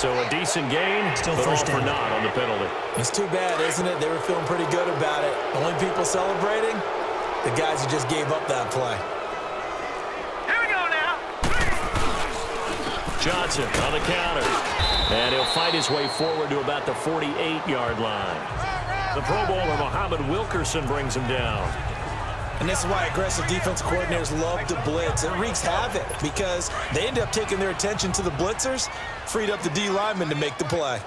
So a decent gain, Still but all first for down. naught on the penalty. It's too bad, isn't it? They were feeling pretty good about it. The only people celebrating, the guys who just gave up that play. Here we go now. Johnson on the counter. And he'll fight his way forward to about the 48-yard line. The Pro Bowler, Muhammad Wilkerson, brings him down. And this is why aggressive defense coordinators love to blitz. It wreaks havoc because they end up taking their attention to the blitzers, freed up the D lineman to make the play.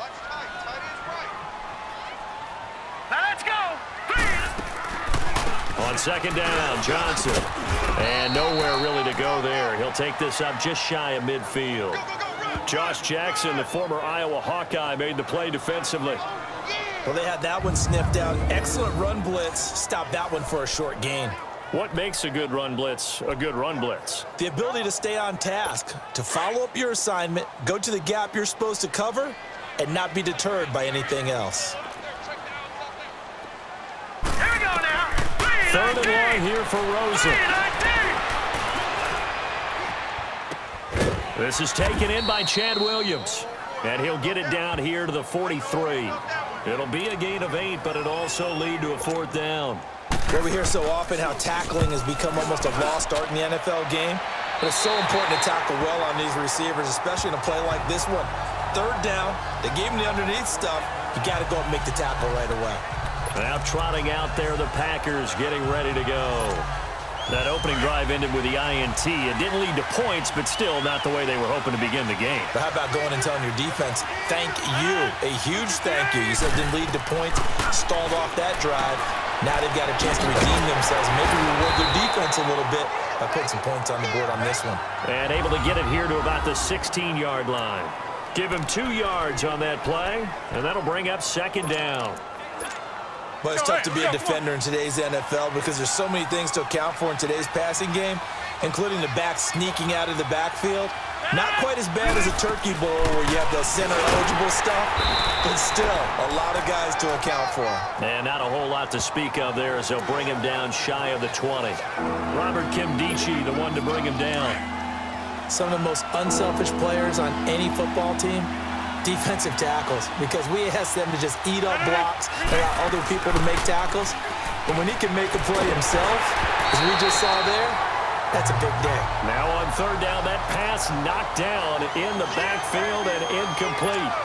Now let's go. On second down, Johnson. And nowhere really to go there. He'll take this up just shy of midfield. Josh Jackson, the former Iowa Hawkeye, made the play defensively. Well, they had that one sniffed out. Excellent run blitz. Stopped that one for a short gain. What makes a good run blitz a good run blitz? The ability to stay on task, to follow up your assignment, go to the gap you're supposed to cover, and not be deterred by anything else. Here we go now. Third and long here for Rosen. This is taken in by Chad Williams. And he'll get it down here to the 43. It'll be a gain of 8, but it also lead to a fourth down. Well, we hear so often how tackling has become almost a lost art in the NFL game. But it's so important to tackle well on these receivers, especially in a play like this one. Third down, they gave him the underneath stuff. You got to go and make the tackle right away. Now trotting out there, the Packers getting ready to go. That opening drive ended with the INT. It didn't lead to points, but still not the way they were hoping to begin the game. But how about going and telling your defense, thank you, a huge thank you. You said it didn't lead to points, stalled off that drive. Now they've got a chance to redeem themselves, maybe reward their defense a little bit by putting some points on the board on this one. And able to get it here to about the 16-yard line. Give him 2 yards on that play, and that'll bring up second down. But it's tough to be a defender in today's NFL because there's so many things to account for in today's passing game, including the back sneaking out of the backfield. Not quite as bad as a turkey bowl where you have the center-eligible stuff, but still a lot of guys to account for. And not a whole lot to speak of there as they'll bring him down shy of the 20. Robert Kimdichie, the one to bring him down. Some of the most unselfish players on any football team, defensive tackles, because we ask them to just eat up blocks, allow other people to make tackles. But when he can make a play himself, as we just saw there, that's a big day. Now on third down, that pass knocked down in the backfield and incomplete.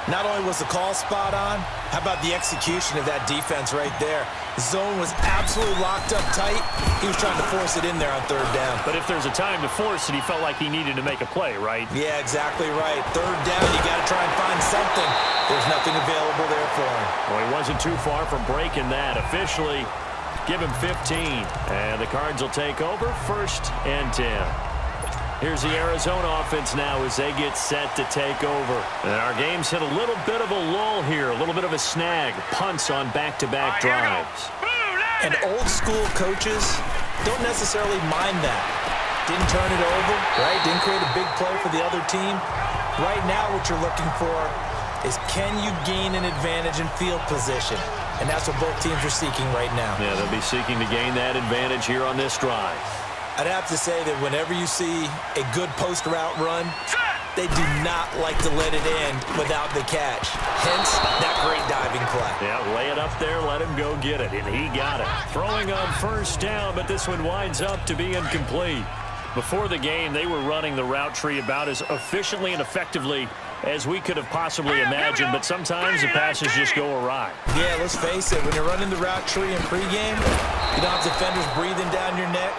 Not only was the call spot on, how about the execution of that defense right there? The zone was absolutely locked up tight. He was trying to force it in there on third down. But if there's a time to force it, he felt like he needed to make a play, right? Yeah, exactly right. Third down, you got to try and find something. There's nothing available there for him. Well, he wasn't too far from breaking that. Officially, give him 15. And the Cards will take over, 1st and 10. Here's the Arizona offense now as they get set to take over. And our game's hit a little bit of a lull here, a little bit of a snag. Punts on back-to-back drives. And old-school coaches don't necessarily mind that. Didn't turn it over, right? Didn't create a big play for the other team. Right now what you're looking for is can you gain an advantage in field position? And that's what both teams are seeking right now. Yeah, they'll be seeking to gain that advantage here on this drive. I'd have to say that whenever you see a good post route run, they do not like to let it end without the catch. Hence, that great diving play. Yeah, lay it up there, let him go get it, and he got it. Throwing on first down, but this one winds up to be incomplete. Before the game, they were running the route tree about as efficiently and effectively as we could have possibly imagined, but sometimes the passes just go awry. Yeah, let's face it, when you're running the route tree in pregame, you don't have defenders breathing down your neck.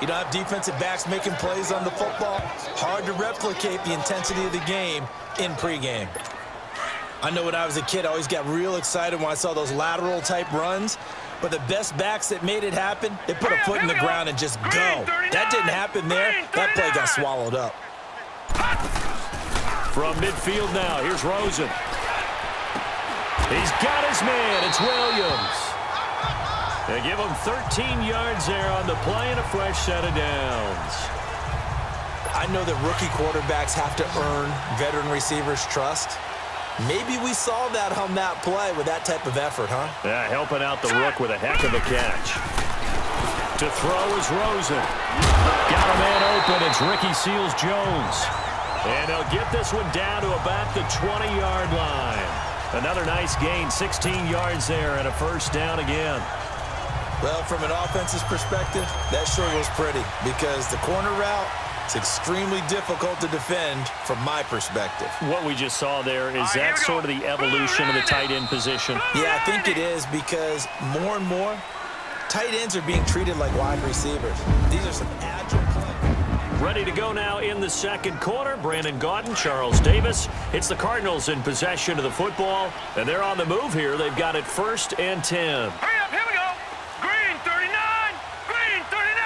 You don't have defensive backs making plays on the football. Hard to replicate the intensity of the game in pregame. I know when I was a kid, I always got real excited when I saw those lateral type runs. But the best backs that made it happen, they put a foot in the ground and just go. That didn't happen there. That play got swallowed up. From midfield now, here's Rosen. He's got his man. It's Williams. They give him 13 yards there on the play and a fresh set of downs. I know that rookie quarterbacks have to earn veteran receivers' trust. Maybe we saw that on that play with that type of effort, huh? Yeah, helping out the rook with a heck of a catch. To throw is Rosen. Got a man open. It's Ricky Seals-Jones. And they'll get this one down to about the 20-yard line. Another nice gain, 16 yards there, and a first down again. Well, from an offense's perspective, that sure was pretty because the corner route is extremely difficult to defend from my perspective. What we just saw there, is that sort of the evolution of the tight end position? Yeah, I think it is because more and more, tight ends are being treated like wide receivers. These are some agile players. Ready to go now in the second quarter. Brandon Gaudin, Charles Davis. It's the Cardinals in possession of the football, and they're on the move here. They've got it 1st and 10. Hurry up, here we go. Green 39, Green 39.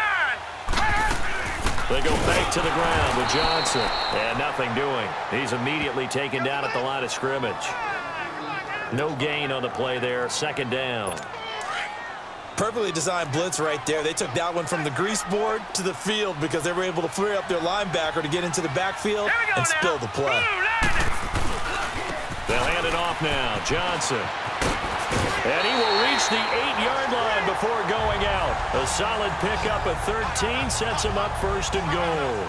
They go back to the ground with Johnson, and nothing doing. He's immediately taken down at the line of scrimmage. No gain on the play there, 2nd down. Perfectly designed blitz right there. They took that one from the grease board to the field because they were able to free up their linebacker to get into the backfield and spill the play. They'll hand it off now. Johnson. And he will reach the 8-yard line before going out. A solid pickup at 13 sets him up 1st and goal.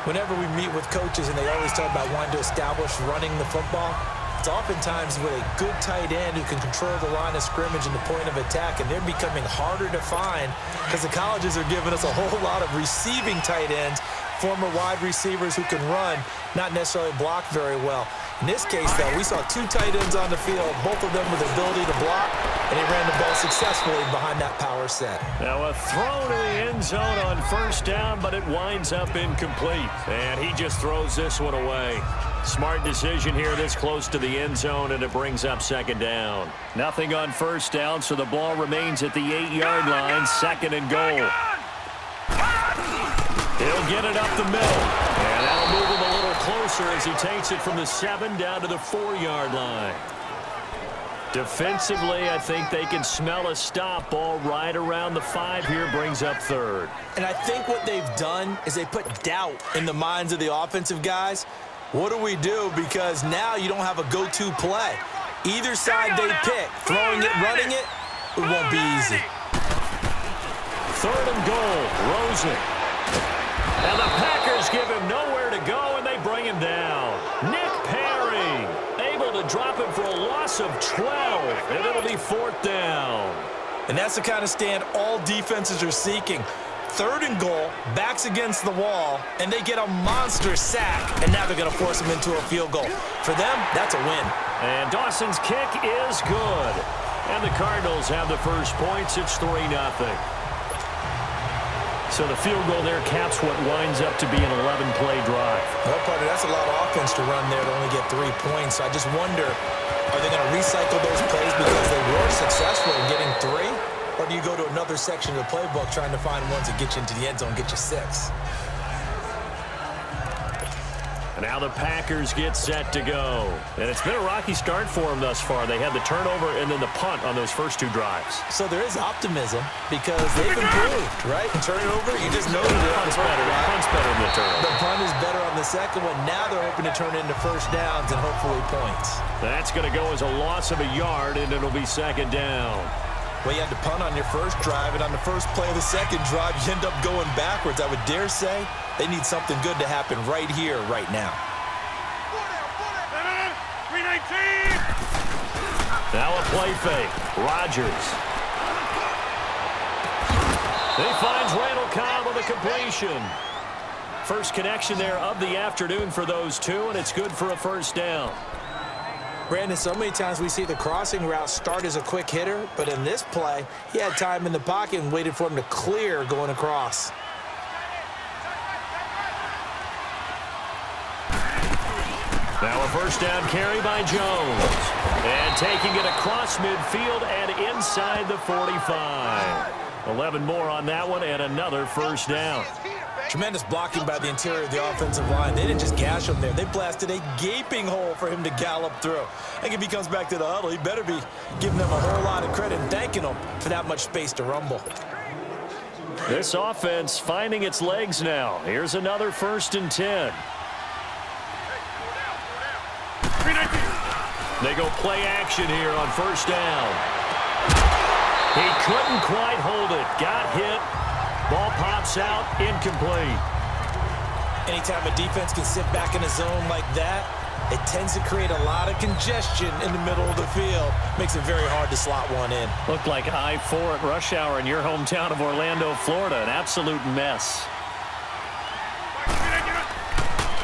Whenever we meet with coaches and they always talk about wanting to establish running the football, it's oftentimes with a good tight end who can control the line of scrimmage and the point of attack, and they're becoming harder to find because the colleges are giving us a whole lot of receiving tight ends, former wide receivers who can run, not necessarily block very well. In this case, though, we saw 2 tight ends on the field, both of them with the ability to block, and he ran the ball successfully behind that power set. Now a throw to the end zone on 1st down, but it winds up incomplete, and he just throws this one away. Smart decision here this close to the end zone, and it brings up 2nd down. Nothing on 1st down, so the ball remains at the 8-yard line, 2nd and goal. He'll get it up the middle, and that'll move him a little closer as he takes it from the 7 down to the 4-yard line. Defensively, I think they can smell a stop. Ball right around the 5 here, brings up 3rd. And I think what they've done is they put doubt in the minds of the offensive guys. What do we do? Because now you don't have a go-to play. Either side they pick, throwing it, running it, it won't be easy. 3rd and goal, Rosen. And the Packers give him nowhere to go, and they bring him down. Nick Perry able to drop him for a loss of 12, and it'll be 4th down. And that's the kind of stand all defenses are seeking. 3rd and goal, backs against the wall, and they get a monster sack, and now they're going to force him into a field goal. For them, that's a win. And Dawson's kick is good. And the Cardinals have the first points. It's 3-0. So the field goal there caps what winds up to be an 11-play drive. Well, partner, that's a lot of offense to run there to only get 3 points. So I just wonder, are they going to recycle those plays because they were successful in getting 3? Or do you go to another section of the playbook trying to find ones that get you into the end zone, get you 6? And now the Packers get set to go. And it's been a rocky start for them thus far. They had the turnover and then the punt on those first 2 drives. So there is optimism because they've improved, right? Turnover, you just know that Punt's better. The punt's better than the turnover. The punt is better on the second one. Now they're hoping to turn into 1st downs and hopefully points. That's going to go as a loss of a yard, and it'll be 2nd down. Well, you had to punt on your first drive, and on the first play of the second drive, you end up going backwards. I would dare say they need something good to happen right here, right now. 319. Now a play fake. Rodgers. He finds Randall Cobb with a completion. First connection there of the afternoon for those 2, and it's good for a 1st down. Brandon, so many times we see the crossing route start as a quick hitter, but in this play, he had time in the pocket and waited for him to clear going across. Now a 1st down carry by Jones. And taking it across midfield and inside the 45. 11 more on that one and another 1st down. Tremendous blocking by the interior of the offensive line. They didn't just gash him there. They blasted a gaping hole for him to gallop through. I think if he comes back to the huddle, he better be giving them a whole lot of credit and thanking them for that much space to rumble. This offense finding its legs now. Here's another 1st and 10. They go play action here on 1st down. He couldn't quite hold it. Got hit. Ball pops out, incomplete. Anytime a defense can sit back in a zone like that, it tends to create a lot of congestion in the middle of the field. Makes it very hard to slot one in. Looked like I-4 at rush hour in your hometown of Orlando, Florida. An absolute mess.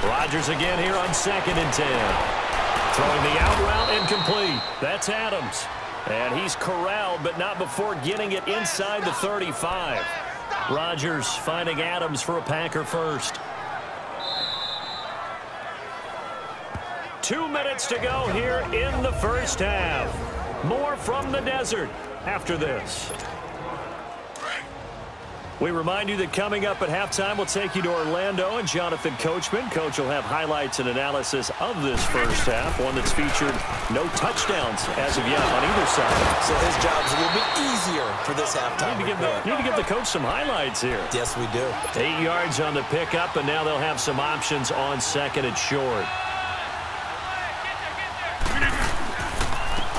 Rodgers again here on 2nd and 10. Throwing the out route incomplete. That's Adams. And he's corralled, but not before getting it inside the 35. Rodgers finding Adams for a Packer first. 2 minutes to go here in the first half. More from the desert after this. We remind you that coming up at halftime, we'll take you to Orlando and Jonathan Coachman. Coach will have highlights and analysis of this first half, one that's featured no touchdowns as of yet on either side. So his job's a little bit easier for this halftime. Need to give the coach some highlights here. Yes, we do. 8 yards on the pickup, and now they'll have some options on 2nd and short.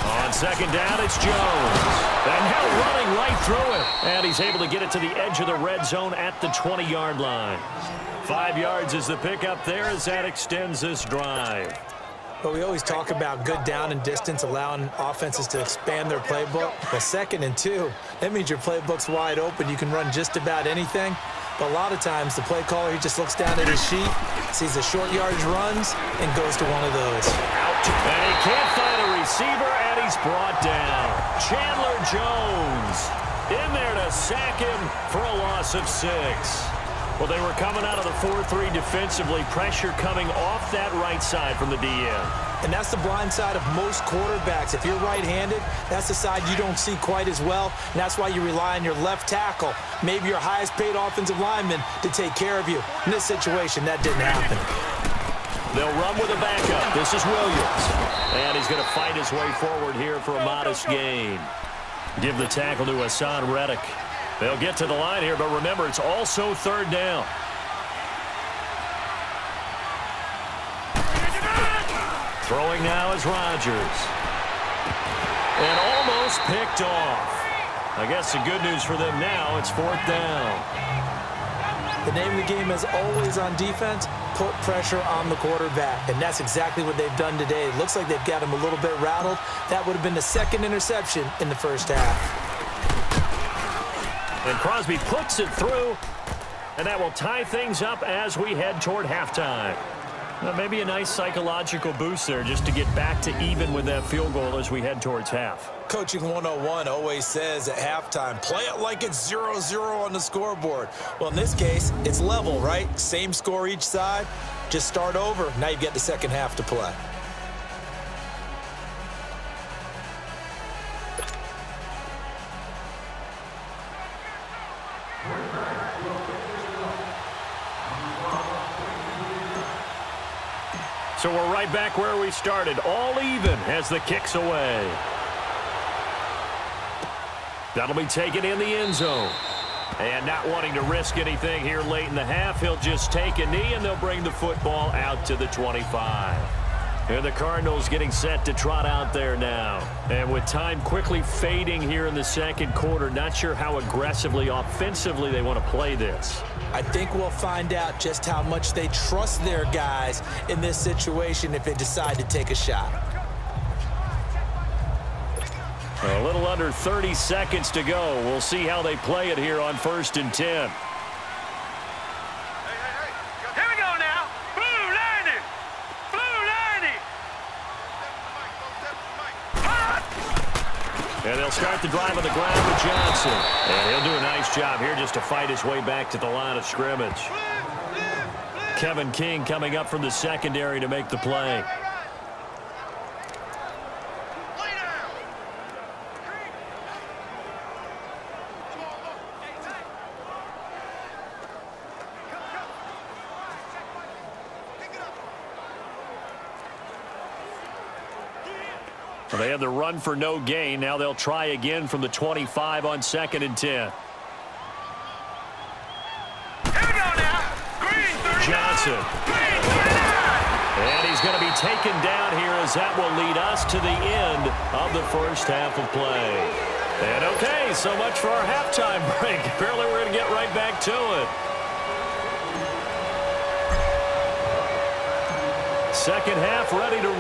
On 2nd down, it's Jones. And now running right through it. And he's able to get it to the edge of the red zone at the 20-yard line. 5 yards is the pickup there as that extends this drive. But we always talk about good down and distance, allowing offenses to expand their playbook. Well, 2nd and 2, that means your playbook's wide open. You can run just about anything. But a lot of times, the play caller, he just looks down at his sheet, sees the short yardage runs, and goes to one of those. Out. And he can't find a receiver, and he's brought down. Chandler Jones in there to sack him for a loss of 6. Well, they were coming out of the 4-3 defensively. Pressure coming off that right side from the DN. And that's the blind side of most quarterbacks. If you're right-handed, that's the side you don't see quite as well. And that's why you rely on your left tackle, maybe your highest-paid offensive lineman, to take care of you. In this situation, that didn't happen. They'll run with a backup. This is Williams. And he's going to fight his way forward here for a modest gain. Give the tackle to Hassan Reddick. They'll get to the line here, but remember, it's also 3rd down. Throwing now is Rodgers. And almost picked off. I guess the good news for them now, it's 4th down. The name of the game is always on defense, put pressure on the quarterback. And that's exactly what they've done today. It looks like they've got him a little bit rattled. That would have been the 2nd interception in the first half. And Crosby puts it through, and that will tie things up as we head toward halftime. Well, maybe a nice psychological boost there just to get back to even with that field goal as we head towards half. Coaching 101 always says at halftime, play it like it's 0-0 on the scoreboard. Well, in this case, it's level, right? Same score each side. Just start over. Now you get the second half to play. So we're right back where we started, all even as the kick's away. That'll be taken in the end zone. And not wanting to risk anything here late in the half, he'll just take a knee, and they'll bring the football out to the 25. And the Cardinals getting set to trot out there now. And with time quickly fading here in the second quarter, not sure how aggressively, offensively they want to play this. I think we'll find out just how much they trust their guys in this situation if they decide to take a shot. A little under 30 seconds to go. We'll see how they play it here on 1st and 10. Here we go now. Blue 90. Blue 90. And they'll start the drive on the ground with Johnson. And he'll do a nice job here just to fight his way back to the line of scrimmage. Kevin King coming up from the secondary to make the play. Well, they had the run for no gain. Now they'll try again from the 25 on 2nd and 10. Here we go now. Green 39. Johnson. Green 39. And he's going to be taken down here as that will lead us to the end of the first half of play. And okay, so much for our halftime break. Apparently we're going to get right back to it. Second half ready to roll.